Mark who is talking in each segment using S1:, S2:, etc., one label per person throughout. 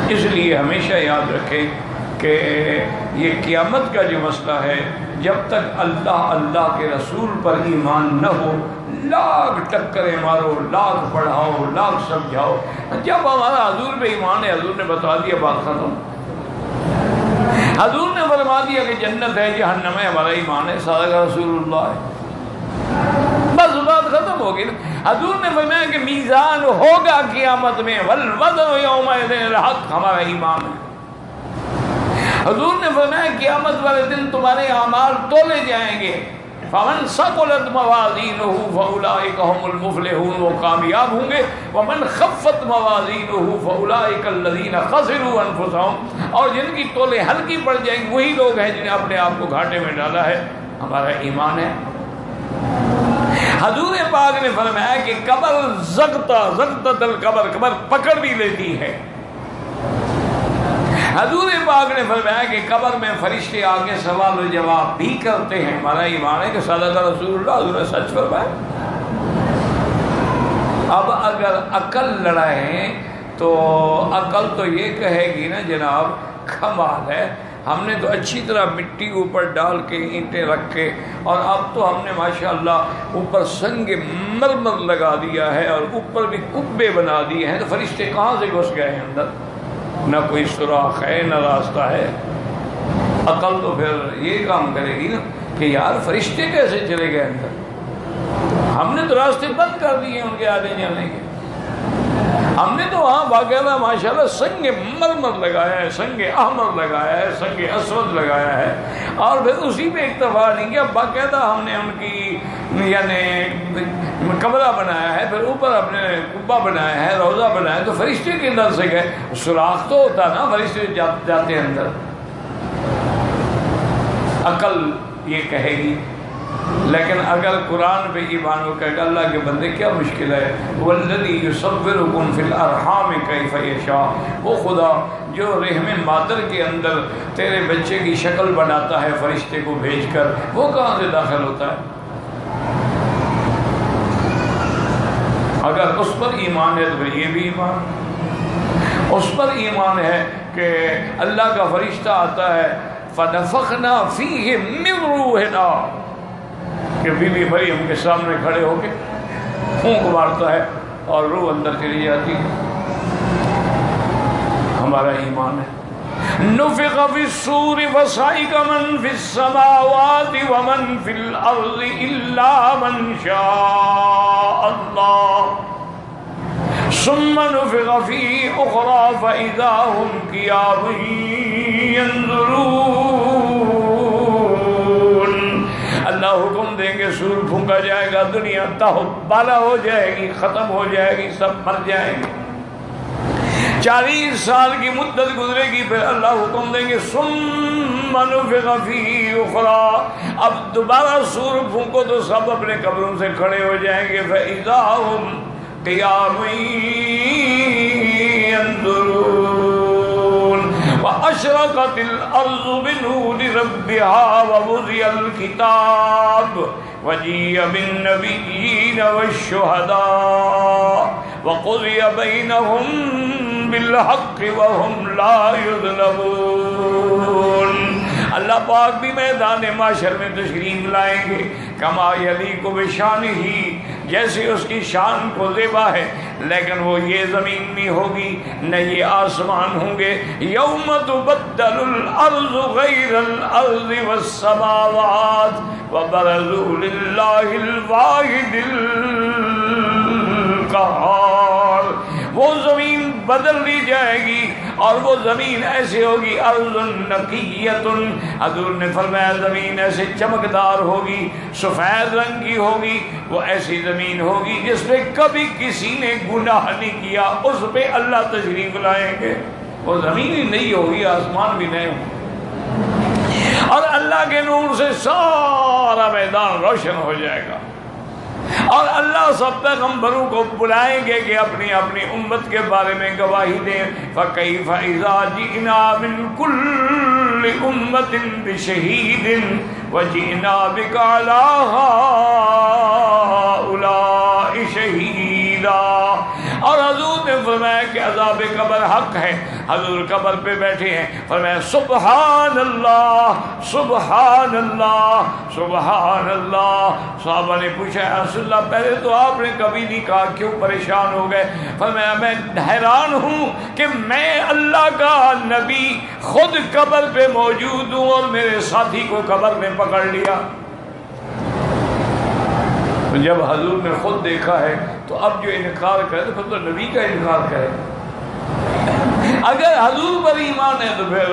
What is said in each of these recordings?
S1: اس لیے ہمیشہ یاد رکھیں کہ یہ قیامت کا جو مسئلہ ہے، جب تک اللہ کے رسول پر ایمان نہ ہو، لاکھ ٹکریں مارو، لاکھ پڑھاؤ، لاکھ سمجھاؤ، جب ہمارا حضور پہ ایمان ہے، حضور نے بتا دیا، بات ختم۔ حضور نے فرما دیا کہ جنت ہے، جہنم ہے، ہمارا ایمان ہے، صادق رسول اللہ ہے، بس بات ختم ہوگی نا۔ حضور نے فرمایا کہ میزان ہوگا قیامت میں، والوزن یومئذ الحق، ہمارا ایمان ہے۔ حضور نے فرمایا قیامت والے دن تمہارے اعمال تولے جائیں گے، فمن ثقلت موازینہ فاولئک هم المفلحون، وہ کامیاب ہوں گے، ومن خفت موازینہ فاولئک الذین خسروا انفسهم، اور جن کی تولے ہلکی پڑ جائیں گے وہی لوگ ہیں جنہیں اپنے آپ کو گھاٹے میں ڈالا ہے۔ ہمارا ایمان ہے۔ حضور پاک نے فرمایا کہ قبر زغطۃ القبر، قبر پکڑ بھی لیتی ہے۔ حضور پاک نے فرمایا کہ قبر میں فرشتے آ کے سوال و جواب بھی کرتے ہیں۔ ہمارا ایمان ہے کہ صدق رسول اللہ، حضور نے سچ فرمایا۔ اب اگر عقل لڑائیں تو عقل تو یہ کہے گی نا جناب کمال ہے، ہم نے تو اچھی طرح مٹی اوپر ڈال کے اینٹیں رکھ کے، اور اب تو ہم نے ماشاءاللہ اوپر سنگ مرمر لگا دیا ہے اور اوپر بھی کبے بنا دیے ہیں، تو فرشتے کہاں سے گھس گئے ہیں اندر؟ نہ کوئی سوراخ ہے، نہ راستہ ہے۔ عقل تو پھر یہ کام کرے گی نا کہ یار فرشتے کیسے چلے گئے اندر؟ ہم نے تو راستے بند کر دیے ان کے آنے جانے کے۔ ہم نے تو وہاں باقاعدہ ماشاءاللہ سنگ مرمر لگایا ہے، سنگ احمر لگایا ہے، سنگ اسود لگایا ہے، اور پھر اسی پہ اکتفا نہیں کیا، باقاعدہ ہم نے ان کی یعنی کمرہ بنایا ہے، پھر اوپر اپنے قبہ بنایا ہے، روضہ بنایا ہے، تو فرشتے کے اندر سے گئے، سوراخ تو ہوتا نا، فرشتے جاتے ہیں اندر۔ عقل یہ کہے گی، لیکن اگر قرآن پہ ایمان ہو کہ اللہ کے بندے کیا مشکل ہے، والذی یصورکم فی الارحام کیف یشاء، وہ خدا جو رحم مادر کے اندر تیرے بچے کی شکل بناتا ہے فرشتے کو بھیج کر، وہ کہاں سے داخل ہوتا ہے؟ اگر اس پر ایمان ہے تو پھر یہ بھی ایمان، اس پر ایمان ہے کہ اللہ کا فرشتہ آتا ہے فنفخنا فیہ من روحنا، کہ بی بی مریم کے سامنے کھڑے ہو کے پھونک مارتا ہے اور روح اندر چلی جاتی ہے۔ ہمارا ایمان ہے۔ نفخ فی الصور فصعق من فی السماوات ومن فی الارض الا من شاء اللہ ثم نفخ فی اخری فاذا هم قیام ینظرون۔ اللہ حکم دیں گے، سور پھونکا جائے گا، دنیا تہت بالا ہو جائے گی، ختم ہو جائے گی، سب مر جائیں گے۔ 40 سال کی مدت گزرے گی، پھر اللہ حکم دیں گے ثم نفخ فیہ اخری، اب دوبارہ سور پھونکو تو سب اپنے قبروں سے کھڑے ہو جائیں گے، فاذا هم قیام ینظرون۔ وَأَشْرَقَتِ الْأَرْضُ بِنُورِ رَبِّهَا وَوُضِعَ الْكِتَابُ وَجِيءَ بِالنَّبِيِّينَ وَالشُّهَدَاءِ وَقُضِيَ بَيْنَهُم بِالْحَقِّ وَهُمْ لَا يُظْلَمُونَ۔ اللہ پاک بھی میدان معاشر میں تشریف لائیں گے، کما یلیق بشانہ، جیسے اس کی شان کو زیبا ہے، لیکن وہ یہ زمین نہیں ہوگی نہ یہ آسمان ہوں گے۔ یوم تبدل الارض غیر الارض والسماوات وبرزوا للہ الواحد القہار، وہ زمین بدل لی جائے گی اور وہ زمین ایسے ہوگی ارض نقیۃ، حضور نے فرمایا زمین ایسے چمکدار ہوگی، سفید رنگ کی ہوگی، وہ ایسی زمین ہوگی جس پہ کبھی کسی نے گناہ نہیں کیا، اس پہ اللہ تشریف لائیں گے۔ وہ زمین ہی نہیں ہوگی، آسمان بھی نہیں ہوگا، اور اللہ کے نور سے سارا میدان روشن ہو جائے گا، اور اللہ سب پیغمبروں کو بلائیں گے کہ اپنی اپنی امت کے بارے میں گواہی دیں۔ فَكَيْفَ إِذَا جِئْنَا مِن كُلِّ امۃ بشہید وجئنا بک علی ہؤلاء شہیدا. اور حضور نے فرمایا کہ عذاب قبر حق ہے. حضور قبر پہ بیٹھے ہیں, فرمایا سبحان اللہ سبحان اللہ سبحان اللہ. صحابہ نے پوچھا یا رسول اللہ پہلے تو آپ نے کبھی نہیں کہا, کیوں پریشان ہو گئے؟ فرمایا میں حیران ہوں کہ میں اللہ کا نبی خود قبر پہ موجود ہوں اور میرے ساتھی کو قبر میں پکڑ لیا. جب حضور نے خود دیکھا ہے تو اب جو انکار کرے تو پھر تو نبی کا انکار کرے. اگر حضور پر ایمان ہے تو پھر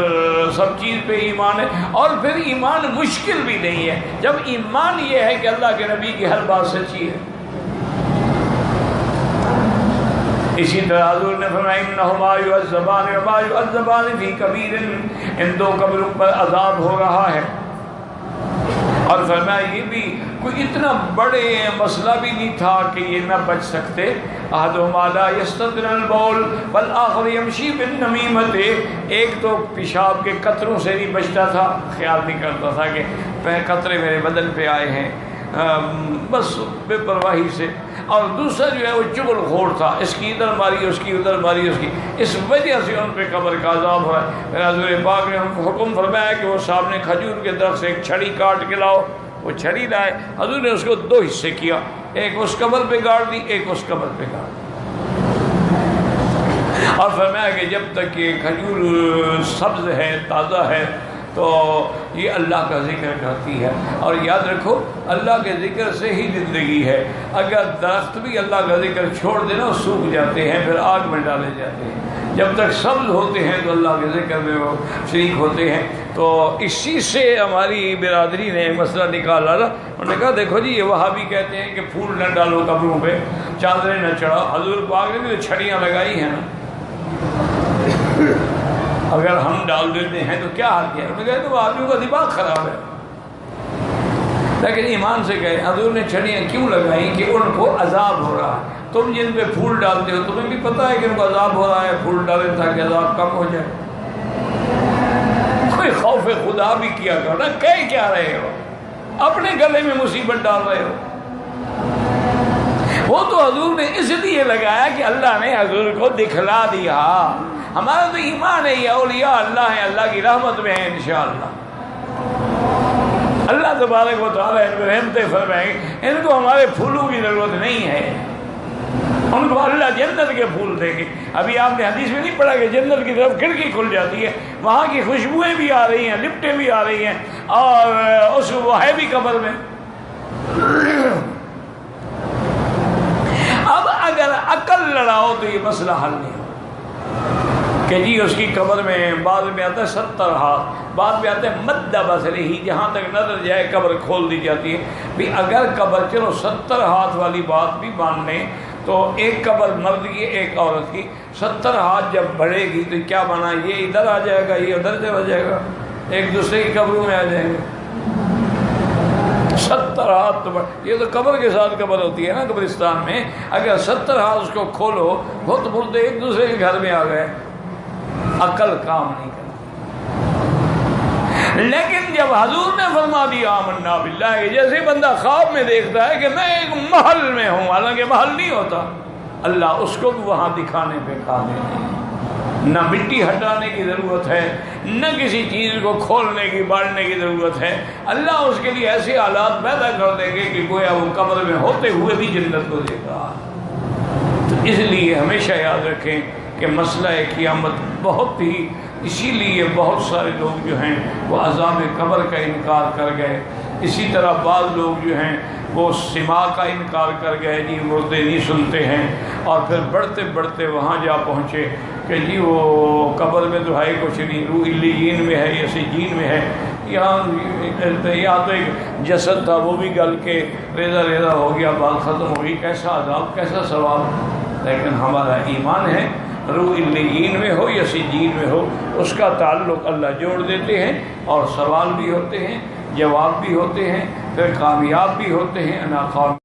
S1: سب چیز پہ ایمان ہے, اور پھر ایمان مشکل بھی نہیں ہے جب ایمان یہ ہے کہ اللہ کے نبی کی ہر بات سچی ہے. اسی طرح حضور نے فرمایا انہما یعذبان وما یعذبان فی کبیر, ان دو قبروں پر عذاب ہو رہا ہے. اور فرمایا یہ بھی کوئی اتنا بڑے مسئلہ بھی نہیں تھا کہ یہ نہ بچ سکتے. احدہما لا یستطیع البول والآخر یمشی بالنمیمۃ, ایک تو پیشاب کے قطروں سے نہیں بچتا تھا, خیال نہیں کرتا تھا کہ قطرے میرے بدن پہ آئے ہیں, بس بے پرواہی سے. اور دوسرا جو ہے وہ چغل خور تھا, اس کی ادھر ماری اس کی ادھر ماری اس کی, اس وجہ سے ان پہ قبر کا عذاب ہو رہا ہے. پھر حضور پاک نے ان کو حکم فرمایا کہ وہ سامنے کھجور کے درخت سے ایک چھڑی کاٹ کے لاؤ. وہ چھڑی لائے, حضور نے اس کو دو حصے کیا, ایک اس قبر پہ گاڑ دی, ایک اس قبر پہ گاڑ دی. اور فرمایا کہ جب تک یہ کھجور سبز ہے تازہ ہے تو یہ اللہ کا ذکر کرتی ہے. اور یاد رکھو اللہ کے ذکر سے ہی زندگی ہے. اگر درخت بھی اللہ کا ذکر چھوڑ دینا سوکھ جاتے ہیں, پھر آگ میں ڈالے جاتے ہیں. جب تک سبز ہوتے ہیں تو اللہ کے ذکر میں وہ شریک ہوتے ہیں. تو اسی سے ہماری برادری نے ایک مسئلہ نکالا نا, انہوں نے کہا دیکھو جی یہ وہابی کہتے ہیں کہ پھول نہ ڈالو قبروں پہ, چادریں نہ چڑھاؤ. حضور پاک نے بھی تو چھڑیاں لگائی ہیں نا, اگر ہم ڈال دیتے ہیں تو کیا حال کیا؟ انہوں نے کہا تو آدمیوں کا دماغ خراب ہے. لیکن ایمان سے کہے حضور نے چھڑیاں کیوں لگائیں کہ ان کو عذاب ہو رہا ہے. تم جن پہ پھول ڈالتے ہو تمہیں بھی پتہ ہے کہ ان کو عذاب ہو رہا ہے, پھول ڈالیں تاکہ عذاب کم ہو جائے. کوئی خوف خدا بھی کیا کرو نا, کہہ کیا رہے ہو, اپنے گلے میں مصیبت ڈال رہے ہو. وہ تو حضور نے اس لیے لگایا کہ اللہ نے حضور کو دکھلا دیا. ہمارا تو ایمان ہے یہ اولیاء اللہ ہیں, اللہ کی رحمت میں ہیں انشاءاللہ. اللہ تبارک و تعالیٰ ان کو رحمتیں فرمائیں. ان کو ہمارے پھولوں کی ضرورت نہیں ہے, ان کو اللہ جنت کے پھول دیں گے. ابھی آپ نے حدیث میں نہیں پڑھا کہ جنت کی طرف کھڑکی کھل جاتی ہے, وہاں کی خوشبوئیں بھی آ رہی ہیں, لپٹیں بھی آ رہی ہیں, اور اس وہ ہے بھی قبر میں. اب اگر عقل لڑاؤ تو یہ مسئلہ حل نہیں ہو کہ جی اس کی قبر میں بعد میں آتا ہے 70 ہاتھ, بعد میں آتا ہے مد بصرہ, جہاں تک نظر جائے قبر کھول دی جاتی ہے. بھی اگر قبر چلو 70 ہاتھ والی بات بھی مان لیں تو ایک قبر مرد کی ایک عورت کی 70 ہاتھ جب بڑھے گی تو کیا بنا, یہ ادھر آ جائے گا, یہ ادھر چلا جائے گا, ایک دوسرے کی قبروں میں آ جائیں گے. 70 ہاتھ تو یہ تو قبر کے ساتھ قبر ہوتی ہے نا قبرستان میں. اگر 70 ہاتھ اس کو کھولو بہت مردے ایک دوسرے کے گھر میں آ گئے, عقل کام نہیں کرتی. لیکن جب حضور نے فرما دیا آمنا باللہ, جیسے بندہ خواب میں دیکھتا ہے کہ میں ایک محل میں ہوں, حالانکہ محل نہیں ہوتا, اللہ اس کو بھی وہاں دکھانے پہ قادر ہے. نہ مٹی ہٹانے کی ضرورت ہے, نہ کسی چیز کو کھولنے کی باڑنے کی ضرورت ہے. اللہ اس کے لیے ایسے حالات پیدا کر دیں گے کہ گویا وہ قبر میں ہوتے ہوئے بھی جنت کو دیکھ رہا. تو اس لیے ہمیشہ یاد رکھیں کہ مسئلہ قیامت بہت ہی, اسی لیے بہت سارے لوگ جو ہیں وہ عذاب قبر کا انکار کر گئے. اسی طرح بعض لوگ جو ہیں وہ سما کا انکار کر گئے, جی مردے نہیں سنتے ہیں, اور پھر بڑھتے بڑھتے وہاں جا پہنچے کہ جی وہ قبر میں تو ہے کچھ نہیں, روح علیین میں ہے یا سجین میں ہے. یہاں تو ایک جسد تھا وہ بھی گل کے ریزہ ریزہ ہو گیا, بات ختم ہو گئی. کیسا عذاب کیسا ثواب. لیکن ہمارا ایمان ہے روح علیین میں ہو یا سجین میں ہو, اس کا تعلق اللہ جوڑ دیتے ہیں, اور سوال بھی ہوتے ہیں, جواب بھی ہوتے ہیں, پھر کامیاب بھی ہوتے ہیں, ناکام.